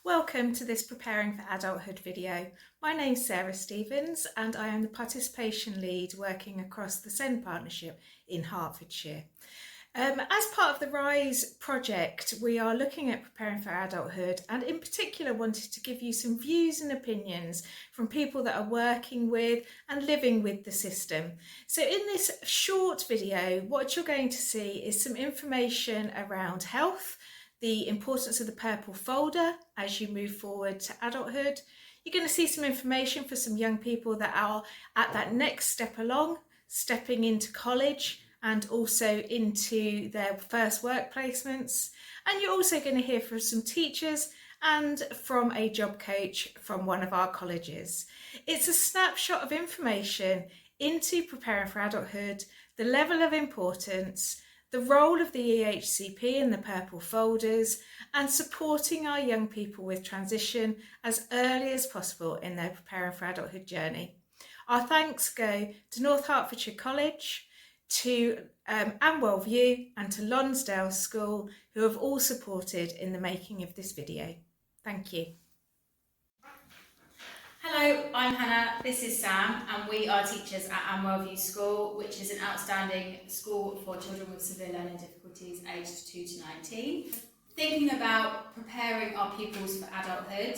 Welcome to this Preparing for Adulthood video. My name's Sarah Stevens and I am the Participation Lead working across the SEND Partnership in Hertfordshire. As part of the RISE project, we are looking at preparing for adulthood and in particular wanted to give you some views and opinions from people that are working with and living with the system. So in this short video, what you're going to see is some information around health, the importance of the purple folder as you move forward to adulthood. You're going to see some information for some young people that are at that next step along, stepping into college and also into their first work placements. And you're also going to hear from some teachers and from a job coach from one of our colleges. It's a snapshot of information into preparing for adulthood, the level of importance, the role of the EHCP in the purple folders, and supporting our young people with transition as early as possible in their preparing for adulthood journey. Our thanks go to North Hertfordshire College, to Amwell View and to Lonsdale School, who have all supported in the making of this video. Thank you. Hello, I'm Hannah, this is Sam, and we are teachers at Amwell View School, which is an outstanding school for children with severe learning difficulties aged 2 to 19. Thinking about preparing our pupils for adulthood,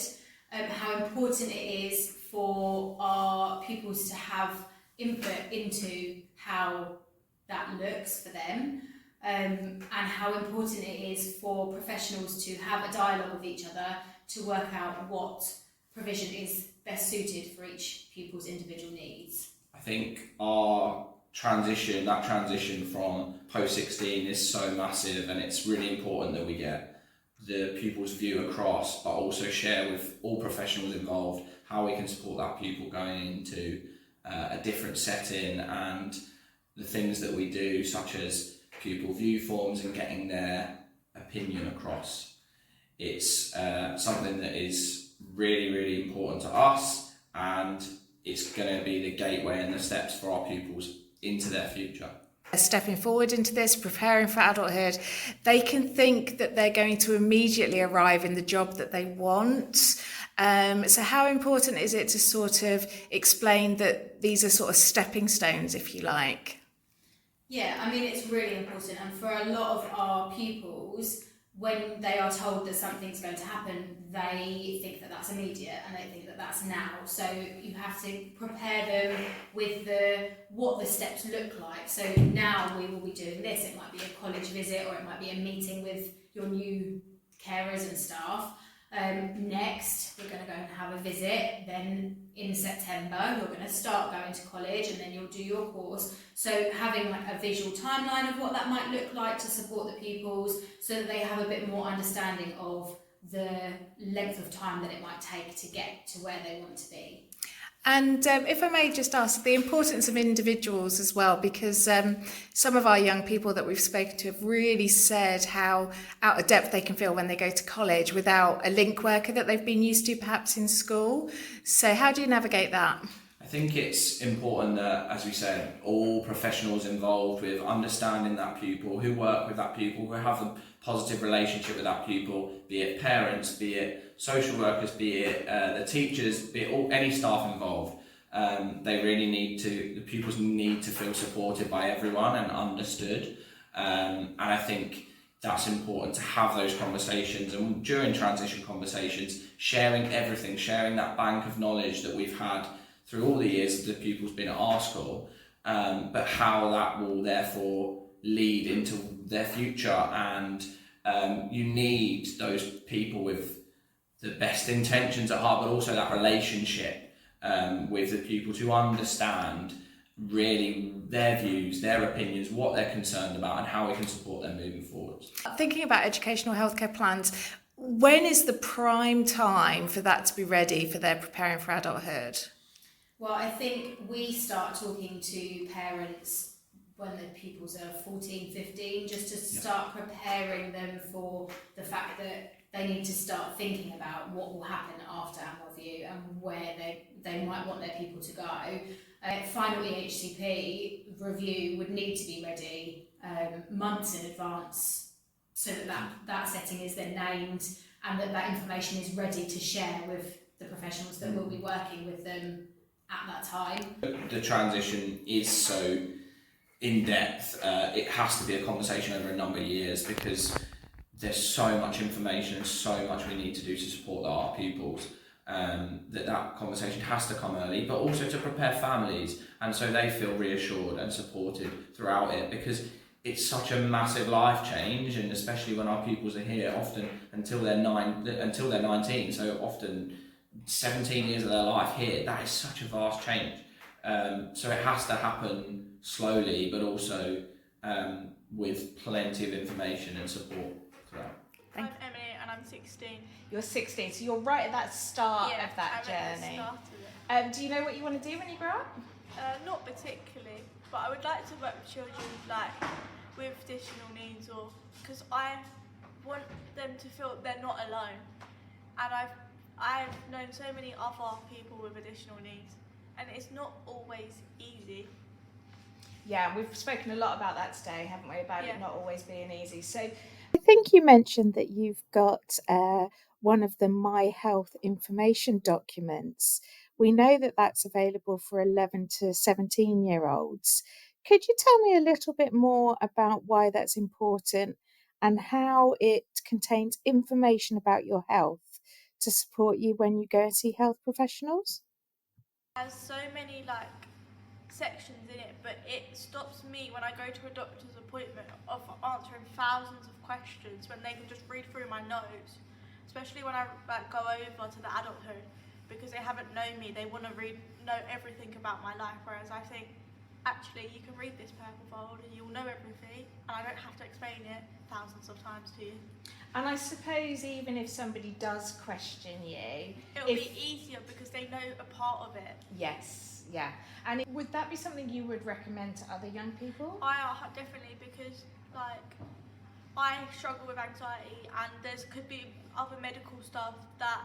how important it is for our pupils to have input into how that looks for them, and how important it is for professionals to have a dialogue with each other to work out what provision is best suited for each pupil's individual needs. I think our transition from post-16 is so massive, and it's really important that we get the pupil's view across, but also share with all professionals involved how we can support that pupil going into a different setting, and the things that we do, such as pupil view forms and getting their opinion across. It's something that is really important to us, and it's going to be the gateway and the steps for our pupils into their future. Stepping forward into this, preparing for adulthood, they can think that they're going to immediately arrive in the job that they want. So how important is it to sort of explain that these are sort of stepping stones, if you like? Yeah, I mean, it's really important, and for a lot of our pupils, when they are told that something's going to happen, they think that that's immediate and they think that that's now. So you have to prepare them with what the steps look like. So now we will be doing this. It might be a college visit, or it might be a meeting with your new carers and staff. Next, we're going to go and have a visit. Then in September, you're going to start going to college, and then you'll do your course. So having like a visual timeline of what that might look like to support the pupils, so that they have a bit more understanding of the length of time that it might take to get to where they want to be. And if I may just ask, the importance of individuals as well, because some of our young people that we've spoken to have really said how out of depth they can feel when they go to college without a link worker that they've been used to perhaps in school. So how do you navigate that? I think it's important that, as we said, all professionals involved with understanding that pupil, who work with that pupil, who have a positive relationship with that pupil, be it parents, be it social workers, be it the teachers, be it any staff involved. The pupils need to feel supported by everyone and understood. And I think that's important to have those conversations, and during transition conversations, sharing everything, sharing that bank of knowledge that we've had through all the years that the pupils been at our school, but how that will therefore lead into their future. And you need those people with the best intentions at heart, but also that relationship with the pupils who understand really their views, their opinions, what they're concerned about, and how we can support them moving forward. Thinking about educational healthcare plans, when is the prime time for that to be ready for their preparing for adulthood? Well, I think we start talking to parents when the pupils are 14, 15, just to start preparing them for the fact that they need to start thinking about what will happen after Amwell View and where they might want their pupil to go. Final EHCP review would need to be ready months in advance, so that setting is then named and that information is ready to share with the professionals that will be working with them at that time. The transition is so in depth, it has to be a conversation over a number of years, because there's so much information and so much we need to do to support our pupils, that conversation has to come early, but also to prepare families, and so they feel reassured and supported throughout it, because it's such a massive life change, and especially when our pupils are here often until they're 19, so often 17 years of their life here. That is such a vast change, so it has to happen slowly, but also with plenty of information and support throughout. I'm Emily and I'm 16. You're 16, so you're right at that start of that journey. Do you know what you want to do when you grow up? Not particularly, but I would like to work with children with additional needs, or because I want them to feel they're not alone. And I've known so many other people with additional needs, and it's not always easy. Yeah, we've spoken a lot about that today, haven't we? About it not always being easy. So I think you mentioned that you've got one of the My Health information documents. We know that that's available for 11 to 17-year-olds. Could you tell me a little bit more about why that's important and how it contains information about your health to support you when you go and see health professionals? It has so many sections in it, but it stops me when I go to a doctor's appointment of answering thousands of questions when they can just read through my notes, especially when I go over to the adulthood, because they haven't known me. They want to know everything about my life, whereas I think actually you can read this purple fold and you'll know everything, and I don't have to explain it thousands of times to you. And I suppose even if somebody does question you, it'll be easier because they know a part of it. Yes, yeah. And would that be something you would recommend to other young people? Definitely, because I struggle with anxiety, and could be other medical stuff that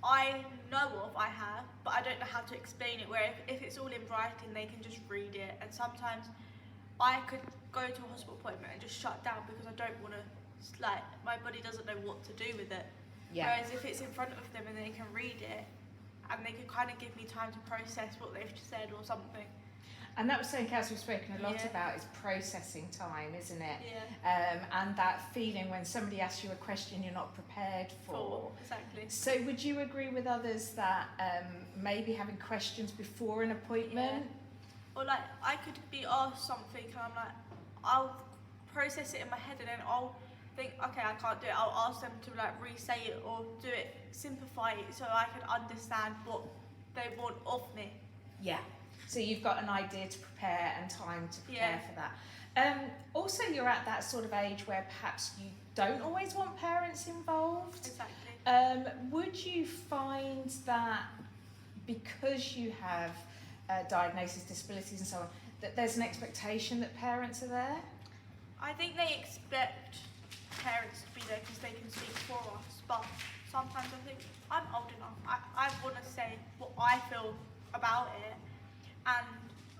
I know of, I have, but I don't know how to explain it, where if it's all in writing they can just read it, and sometimes I could go to a hospital appointment and just shut down because I don't want to, my body doesn't know what to do with it. Yeah. Whereas if it's in front of them and they can read it, and they can kind of give me time to process what they've said or something. And that was something else we've spoken a lot about, is processing time, isn't it? Yeah. And that feeling when somebody asks you a question you're not prepared for. Exactly. So would you agree with others that maybe having questions before an appointment? Yeah. Or I could be asked something and I'll process it in my head, and then I'll think, okay, I can't do it. I'll ask them to re-say it or do it, simplify it so I can understand what they want of me. Yeah. So you've got an idea to prepare and time to prepare for that. Also, you're at that sort of age where perhaps you don't always want parents involved. Exactly. Would you find that because you have diagnosis, disabilities and so on, that there's an expectation that parents are there? I think they expect parents to be there because they can speak for us, but sometimes I think I'm old enough. I want to say what I feel about it, and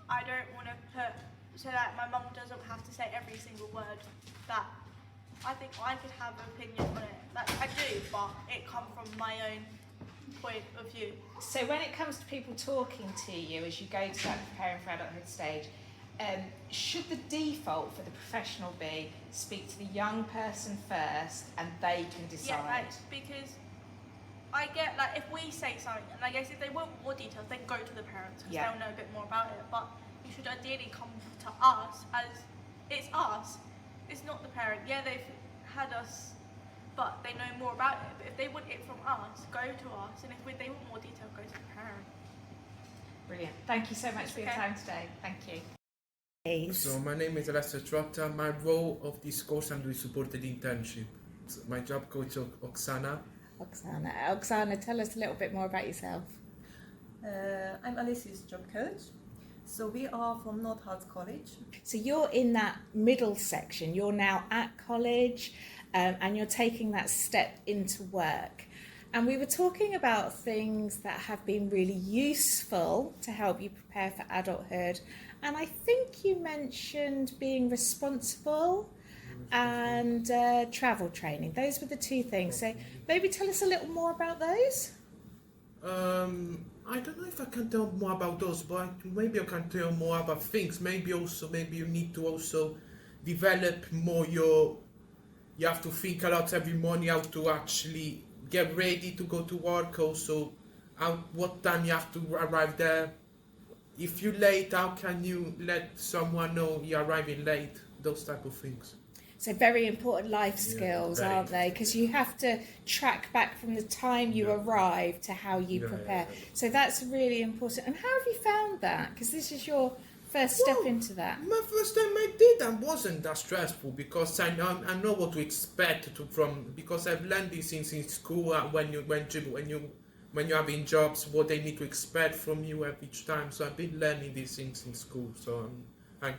I don't want to put so that my mum doesn't have to say every single word. That I think I could have an opinion on it. I do, but it comes from my own point of view. So when it comes to people talking to you as you go to that preparing for adulthood stage, should the default for the professional be speak to the young person first and they can decide? Yeah, because I get if we say something, and I guess if they want more details, then go to the parents because they'll know a bit more about it. But you should ideally come to us, as it's us. It's not the parent. Yeah, they've had us, but they know more about it. But if they want it from us, go to us. And if they want more detail, go to the parent. Brilliant. Thank you so much for your time today. Thank you. So my name is Alessio Trotta. My role of this course, I'm doing supported internship. So my job coach Oksana. Oksana, tell us a little bit more about yourself. I'm Alessia's job coach. So we are from North Hearts College. So you're in that middle section. You're now at college, and you're taking that step into work. And we were talking about things that have been really useful to help you prepare for adulthood. And I think you mentioned being responsible and travel training. Those were the two things. So maybe tell us a little more about those. I don't know if I can tell more about those, but maybe I can tell more about things. Maybe you need to also develop more you have to think a lot every morning how to actually get ready to go to work, also what time you have to arrive there. If you're late, how can you let someone know you're arriving late? Those type of things. So very important life skills, aren't they? Because you have to track back from the time you arrive to how you prepare. So that's really important. And how have you found that? Because this is your first step into that. My first time I did and wasn't that stressful because I know what to expect because I've learned these things in school when you're having jobs, what they need to expect from you each time. So I've been learning these things in school. So I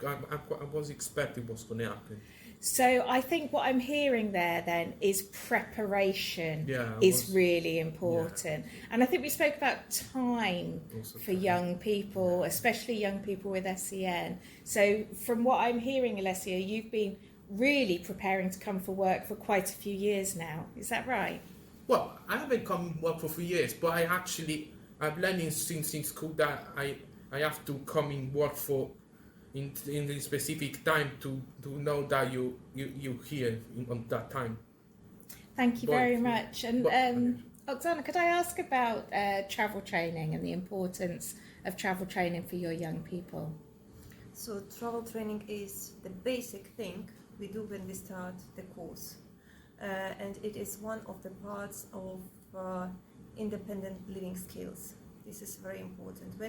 was expecting what's going to happen. So I think what I'm hearing there then is preparation is really important. And I think we spoke about time for young people, especially young people with SEN. So from what I'm hearing, Alessia, you've been really preparing to come for work for quite a few years now. Is that right? Well, I haven't come work for 3 years, but I've learned since in school that I have to come in work for in a specific time to know that you're here on that time. Thank you very much. And Oksana, could I ask about travel training and the importance of travel training for your young people? So travel training is the basic thing we do when we start the course. And it is one of the parts of independent living skills. This is very important.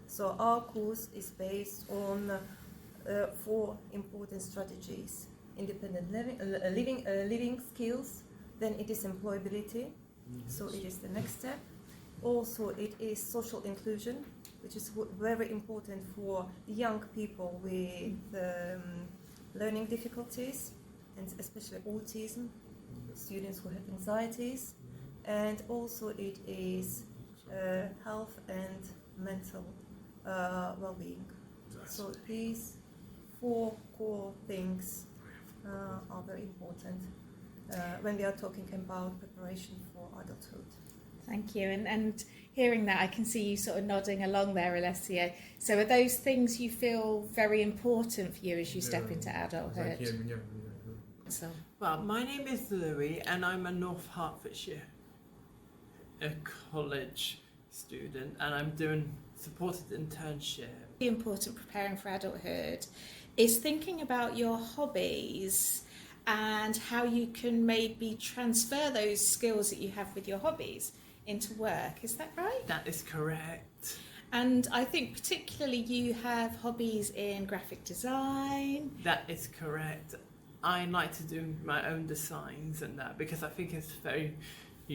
So our course is based on 4 important strategies: independent living skills. Then it is employability. So it is the next step. Also, it is social inclusion, which is very important for young people with learning difficulties, and especially autism, students who have anxieties. And also it is health and mental well-being. So these 4 core things are very important when we are talking about preparation for adulthood. Thank you. And hearing that, I can see you sort of nodding along there, Alessia. So are those things you feel very important for you as you step into adulthood? So. Well, my name is Louis and I'm a North Hertfordshire college student and I'm doing supported internship. The important preparing for adulthood is thinking about your hobbies and how you can maybe transfer those skills that you have with your hobbies into work. Is that right? That is correct. And I think particularly you have hobbies in graphic design. That is correct. I like to do my own designs and that because I think it's very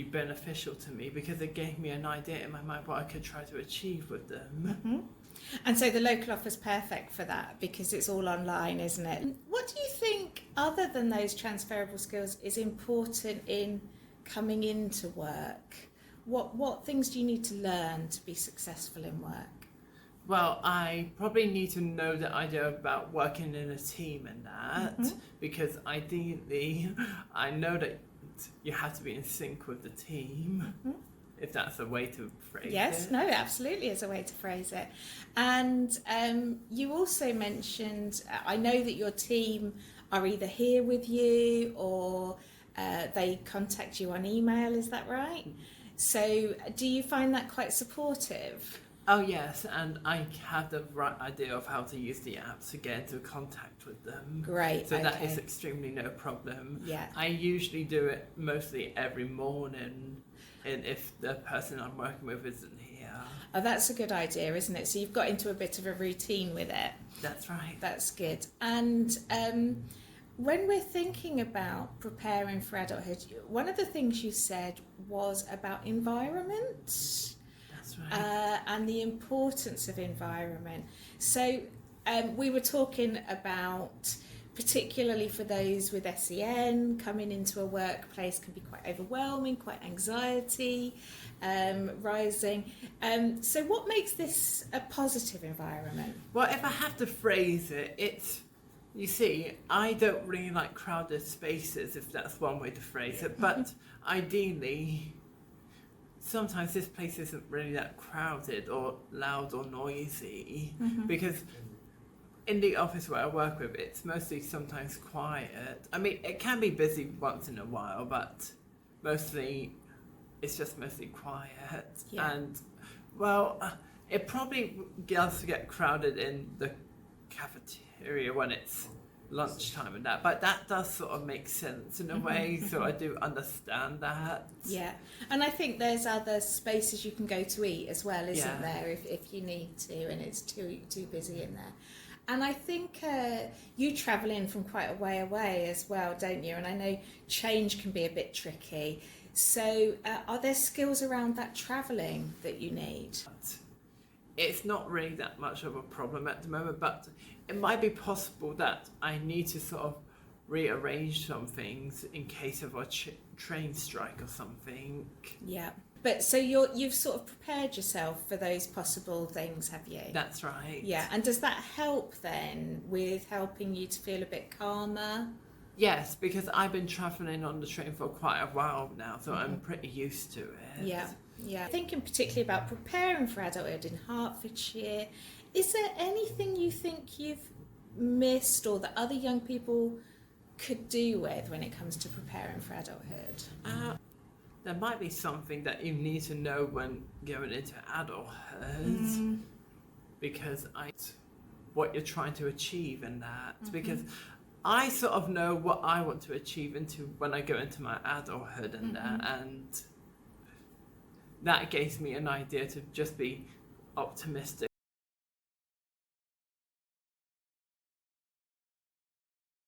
beneficial to me because it gave me an idea in my mind what I could try to achieve with them. Mm-hmm. And so the local offer's perfect for that because it's all online, isn't it? What do you think, other than those transferable skills, is important in coming into work? What things do you need to learn to be successful in work? Well, I probably need to know the idea about working in a team and that because ideally I know that you have to be in sync with the team, if that's a way to phrase it. Yes, no, absolutely is a way to phrase it. And you also mentioned, I know that your team are either here with you or they contact you on email, is that right? So do you find that quite supportive? Oh yes, and I have the right idea of how to use the app to get into contact with them. Great, so okay. that is extremely no problem. Yeah. I usually do it mostly every morning, and if the person I'm working with isn't here. Oh, that's a good idea, isn't it? So you've got into a bit of a routine with it. That's right. That's good. And when we're thinking about preparing for adulthood, one of the things you said was about environment. Right. And the importance of environment. So we were talking about, particularly for those with SEN, coming into a workplace can be quite overwhelming, quite anxiety rising. So what makes this a positive environment? Well, if I have to phrase it, it's You see, I don't really like crowded spaces, if that's one way to phrase it, but ideally, sometimes this place isn't really that crowded or loud or noisy, because in the office where I work with, it's mostly sometimes quiet. I mean, it can be busy once in a while, but mostly it's just mostly quiet. Yeah. And, well, it probably does get crowded in the cafeteria when it's lunchtime and that, but that does sort of make sense in a way, so I do understand that. Yeah, and I think there's other spaces you can go to eat as well, isn't Yeah. there, if you need to, and it's too busy in there. And I think you travel in from quite a way away as well, don't you? And I know change can be a bit tricky. So are there skills around that travelling that you need? It's not really that much of a problem at the moment, but it might be possible that I need to sort of rearrange some things in case of a train strike or something. Yeah. But so you've sort of prepared yourself for those possible things, have you? That's right. Yeah, and does that help then with helping you to feel a bit calmer? Yes, because I've been travelling on the train for quite a while now, so I'm pretty used to it. Yeah, yeah. Thinking particularly about preparing for adulthood in Hertfordshire, is there anything you think you've missed or that other young people could do with when it comes to preparing for adulthood? There might be something that you need to know when going into adulthood, because what you're trying to achieve in that, because I sort of know what I want to achieve when I go into my adulthood and that, and that gives me an idea to just be optimistic